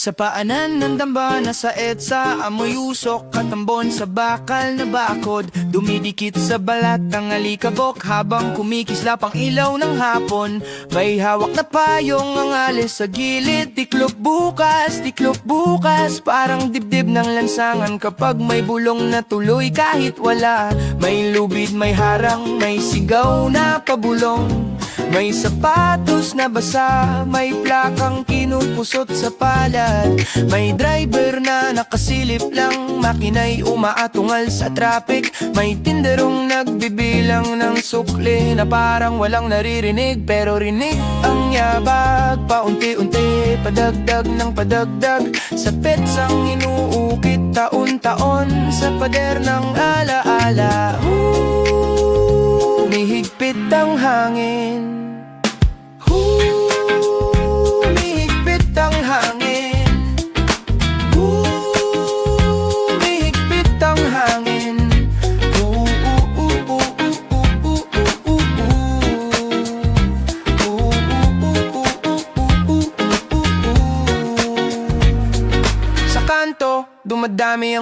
Sa paanan ng damba, nasa EDSA, amoy usok, katambon sa bakal na bakod. Dumidikit sa balat ng alikabok habang kumikislap ang ilaw ng hapon. May hawak na payong ang alis sa gilid. Tiklop bukas, parang dibdib ng lansangan kapag may bulong na tuloy kahit wala. May lubid, may harang, may sigaw na pabulong. May sapatos na basa, may plakang kinupusot sa palad. May driver na nakasilip lang, makina'y umaatungal sa traffic. May tinderong nagbibilang ng sukli na parang walang naririnig, pero rinig ang yabag. Paunti-unti, padagdag ng padagdag sa petsang inuukit taon-taon sa pader ng alaala. Umihigpit ang hangin. Umihigpit ang hangin. Umihigpit ang hangin. Sa kanto, dumadami ang